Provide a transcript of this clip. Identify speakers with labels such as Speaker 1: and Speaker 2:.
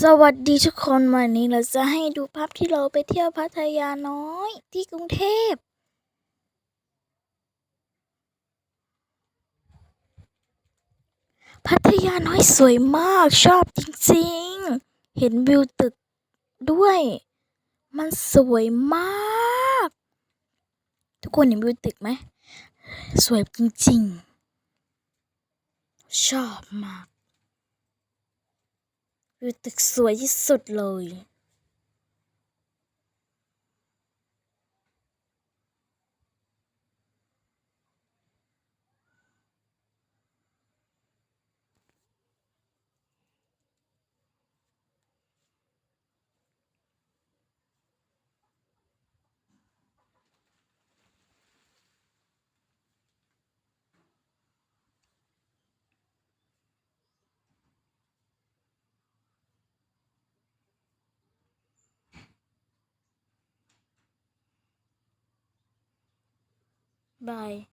Speaker 1: สวัสดีทุกคนวันนี้เราจะให้ดูภาพที่เราไปเที่ยวพัทยาน้อยที่กรุงเทพพัทยาน้อยสวยมากชอบจริงๆเห็นวิวตึกด้วยมันสวยมากทุกคนเห็นวิวตึกไหมสวยจริงๆชอบมากวิวตึกสวยที่สุดเลยบาย